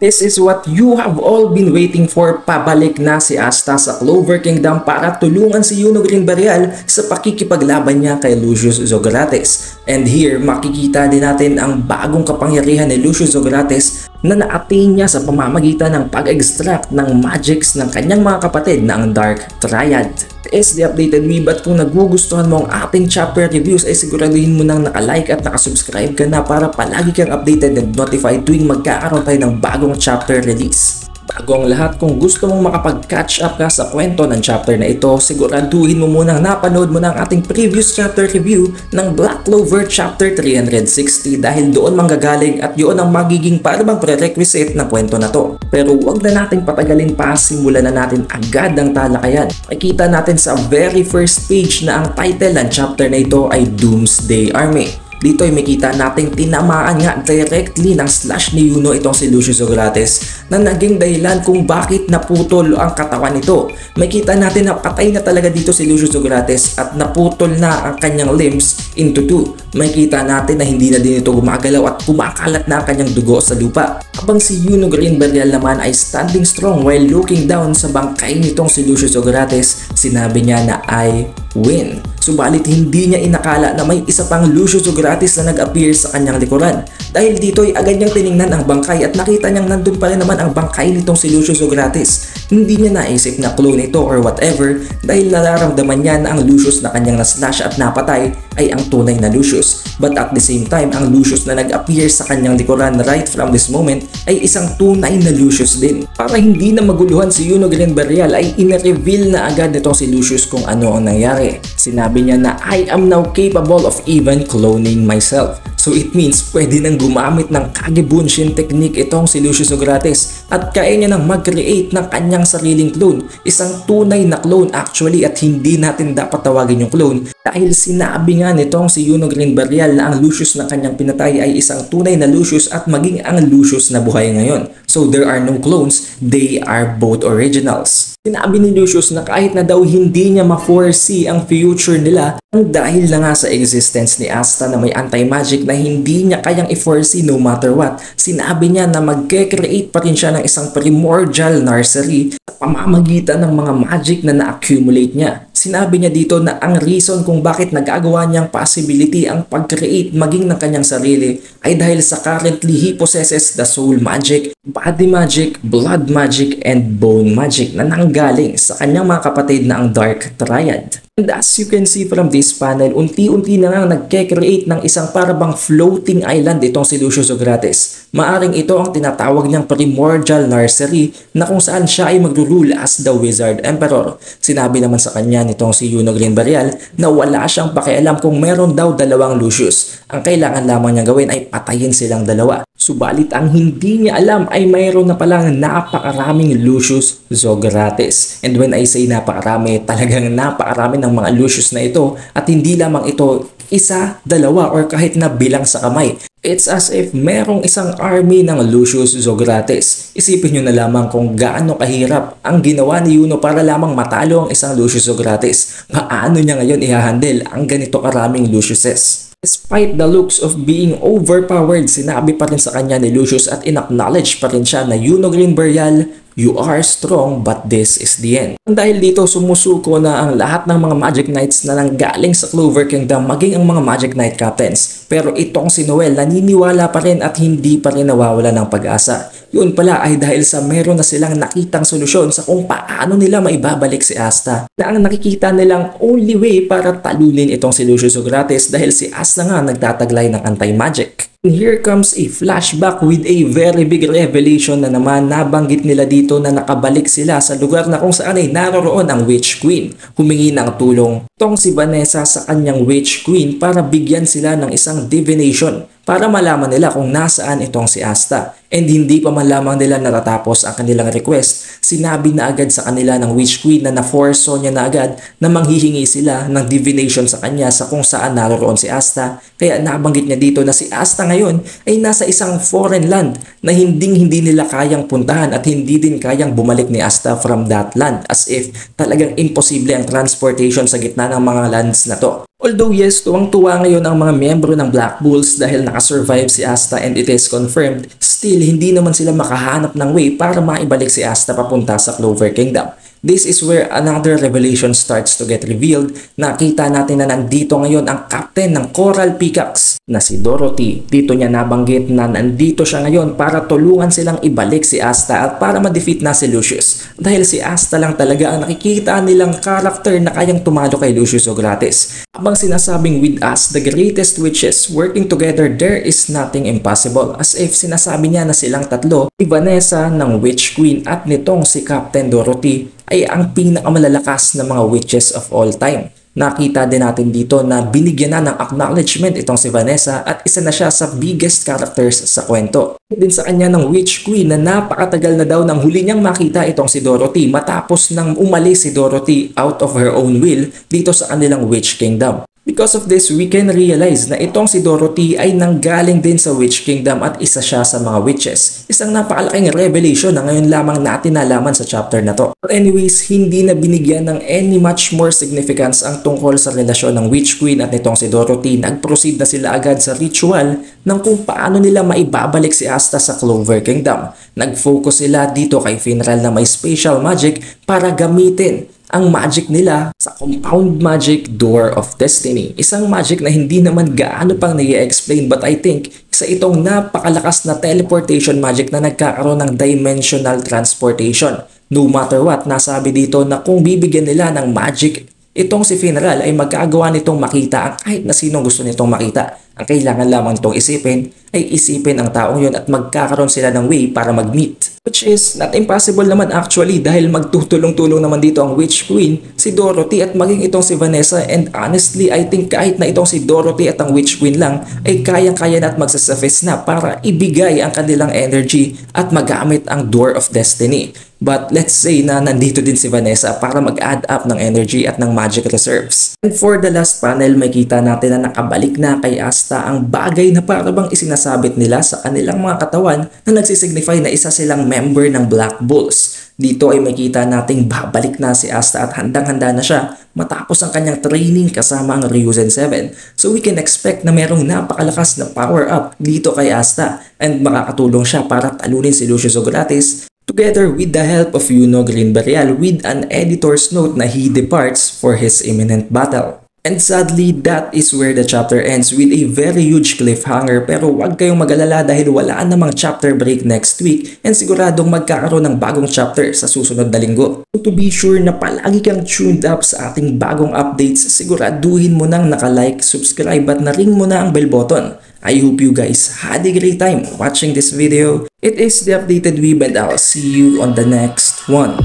This is what you have all been waiting for. Pabalik na si Asta sa Clover Kingdom para tulungan si Yuno Green Barrial sa pakikipaglaban niya kay Lucius Zogrates. And here, makikita din natin ang bagong kapangyarihan ni Lucius Zogrates na na-attain niya sa pamamagitan ng pag-extract ng magics ng kanyang mga kapatid na ang Dark Triad. Is the updated weeb at kung nagugustuhan mo ang ating chapter reviews ay siguraduhin mo nang nakalike at nakasubscribe ka na para palagi kang updated and notified tuwing magkakaroon tayo ng bagong chapter release. Bago ang lahat, kung gusto mong makapag-catch up ka sa kwento ng chapter na ito, siguraduhin mo munang napanood mo na ang ating previous chapter review ng Black Clover chapter 360 dahil doon manggagaling at yun ang magiging parang prerequisite ng kwento na to. Pero wag na nating patagalin pa, simulan na natin agad ang talakayan. Makikita natin sa very first page na ang title ng chapter na ito ay Doomsday Army. Dito ay makita nating tinamaan nga directly ng slash ni Yuno itong si Lucius Zogrates na naging dahilan kung bakit naputol ang katawan nito. Makita natin na patay na talaga dito si Lucius Zogrates at naputol na ang kanyang limbs into two. Makita natin na hindi na din ito gumagalaw at kumakalat na ang kanyang dugo sa lupa. Habang si Yuno Green Barrial naman ay standing strong while looking down sa bangkay nitong si Lucius Zogrates, sinabi niya na I win. Subalit hindi niya inakala na may isa pang Lucius Zogrates na nag-appear sa kanyang likuran. Dahil dito ay agad niyang tiningnan ang bangkay at nakita niyang nandun pa rin naman ang bangkay nitong si Lucius Zogrates. Hindi niya naisip na clone ito or whatever dahil nararamdaman niya na ang Lucius na kanyang na-slash at napatay ay ang tunay na Lucius. But at the same time, ang Lucius na nag-appear sa kanyang likuran right from this moment ay isang tunay na Lucius din. Para hindi na maguluhan si Yuno Green Barrial ay in-reveal na agad nitong si Lucius kung ano ang nangyari. Sinabi niya na I am now capable of even cloning myself. So it means pwede nang gumamit ng Kagebunshin technique itong si Lucius Zogrates at kaya niya nang mag-create ng kanyang sariling clone. Isang tunay na clone actually at hindi natin dapat tawagin yung clone dahil sinabi nga nitong si Yuno Green Barrial na ang Lucius na kanyang pinatay ay isang tunay na Lucius at maging ang Lucius na buhay ngayon. So there are no clones, they are both originals. Sinabi ni Lucius na kahit na daw hindi niya ma-foresee ang future nila dahil na nga sa existence ni Asta na may anti-magic na hindi niya kayang i-foresee no matter what, sinabi niya na mag-create pa rin siya ng isang primordial nursery sa pamamagitan ng mga magic na na-accumulate niya. Sinabi niya dito na ang reason kung bakit nagagawa niyang possibility ang pag-create maging ng kanyang sarili ay dahil sa currently he possesses the soul magic, body magic, blood magic, and bone magic na nanggaling sa kanyang mga kapatid na ang Dark Triad. And as you can see from this panel, unti-unti na nga nagke-create ng isang parabang floating island itong si Lucius Zogrates. Maaring ito ang tinatawag niyang primordial nursery na kung saan siya ay magro-rule as the Wizard Emperor. Sinabi naman sa kanya nitong si Yuno Green Barrial na wala siyang pakialam kung meron daw dalawang Lucius. Ang kailangan lamang niya gawin ay patayin silang dalawa. Subalit ang hindi niya alam ay mayroon na palang napakaraming Lucius Zogrates. And when I say napakarami, talagang napakarami ng mga Lucius na ito at hindi lamang ito isa, dalawa or kahit na bilang sa kamay. It's as if merong isang army ng Lucius Zogrates. Isipin nyo na lamang kung gaano kahirap ang ginawa ni Yuno para lamang matalo ang isang Lucius Zogrates. Paano niya ngayon i-handle ang ganito karaming Luciuses? Despite the looks of being overpowered, sinabi pa rin sa kanya ni Lucius at inacknowledge pa rin siya na Yuno Green Barrial, you are strong but this is the end. Dahil dito sumusuko na ang lahat ng mga Magic Knights na nanggaling sa Clover Kingdom maging ang mga Magic Knight Captains. Pero itong si Noel naniniwala pa rin at hindi pa rin nawawala ng pag-asa. Yun pala ay dahil sa meron na silang nakitang solusyon sa kung paano nila maibabalik si Asta. Na ang nakikita nilang only way para talunin itong si Lucius Zogrates dahil si Asta nga nagtataglay ng anti-magic. Here comes a flashback with a very big revelation na naman. Nabanggit nila dito na nakabalik sila sa lugar na kung saan ay naroroon ang Witch Queen. Humingi ng tulong itong si Vanessa sa kanyang Witch Queen para bigyan sila ng isang divination para malaman nila kung nasaan itong si Asta. And hindi pa man lamang nila natatapos ang kanilang request, sinabi na agad sa kanila ng Witch Queen na na-forso niya na agad na manghihingi sila ng divination sa kanya sa kung saan naroroon si Asta. Kaya nabanggit niya dito na si Asta ngayon ay nasa isang foreign land na hindi nila kayang puntahan at hindi din kayang bumalik ni Asta from that land, as if talagang imposible ang transportation sa gitna ng mga lands na to. Although yes, tuwang-tuwa ngayon ang mga miyembro ng Black Bulls dahil nakasurvive si Asta and it is confirmed, still hindi naman sila makahanap ng way para maibalik si Asta papunta sa Clover Kingdom. This is where another revelation starts to get revealed. Nakita natin na nandito ngayon ang captain ng Coral Peacocks na si Dorothy. Dito niya nabanggit na nandito siya ngayon para tulungan silang ibalik si Asta at para ma-defeat na si Lucius. Dahil si Asta lang talaga ang nakikita nilang karakter na kayang tumalo kay Lucius Ogrates. Habang sinasabing with us, the greatest witches working together, there is nothing impossible. As if sinasabi niya na silang tatlo, si Vanessa ng Witch Queen at nitong si Captain Dorothy ay ang pinakamalalakas na mga witches of all time. Nakita din natin dito na binigyan na ng acknowledgement itong si Vanessa at isa na siya sa biggest characters sa kwento. Din sa kanya ng Witch Queen na napakatagal na daw nang huli niyang makita itong si Dorothy matapos nang umalis si Dorothy out of her own will dito sa kanilang Witch Kingdom. Because of this, we can realize na itong si Dorothy ay nanggaling din sa Witch Kingdom at isa siya sa mga witches. Isang napakalaking revelation na ngayon lamang natin nalaman sa chapter na to. But anyways, hindi na binigyan ng any much more significance ang tungkol sa relasyon ng Witch Queen at nitong si Dorothy. Nag-proceed na sila agad sa ritual ng kung paano nila maibabalik si Asta sa Clover Kingdom. Nag-focus sila dito kay Finral na may spatial magic para gamitin ang magic nila sa Compound Magic Door of Destiny. Isang magic na hindi naman gaano pang nai-explain but I think isa itong napakalakas na teleportation magic na nagkakaroon ng dimensional transportation. No matter what, nasabi dito na kung bibigyan nila ng magic itong si Finral ay magkagawa nitong makita ang kahit na sinong gusto nitong makita. Ang kailangan lamang itong isipin ay isipin ang taong yon at magkakaroon sila ng way para mag-meet. Which is not impossible naman actually dahil magtutulong-tulong naman dito ang Witch Queen, si Dorothy at maging itong si Vanessa, and honestly I think kahit na itong si Dorothy at ang Witch Queen lang ay kayang-kaya na at magsasuffice na para ibigay ang kanilang energy at magamit ang Door of Destiny. But let's say na nandito din si Vanessa para mag-add up ng energy at ng magic reserves. And for the last panel, makita natin na nakabalik na kay Asta ang bagay na parang isinasabit nila sa kanilang mga katawan na nagsisignify na isa silang member ng Black Bulls. Dito ay makita nating babalik na si Asta at handang-handa na siya matapos ang kanyang training kasama ang Ryuzen 7. So we can expect na merong napakalakas na power up dito kay Asta and makakatulong siya para talunin si Lucius Ogrates together with the help of Yuno Green-Burial with an editor's note na he departs for his imminent battle. And sadly, that is where the chapter ends with a very huge cliffhanger, pero wag kayong mag-alala dahil wala namang chapter break next week and siguradong magkakaroon ng bagong chapter sa susunod na linggo. So to be sure na palagi kang tuned up sa ating bagong updates, siguraduhin mo nang naka-like, subscribe at na-ring mo na ang bell button. I hope you guys had a great time watching this video. It is the Updated Weeb and I'll see you on the next one.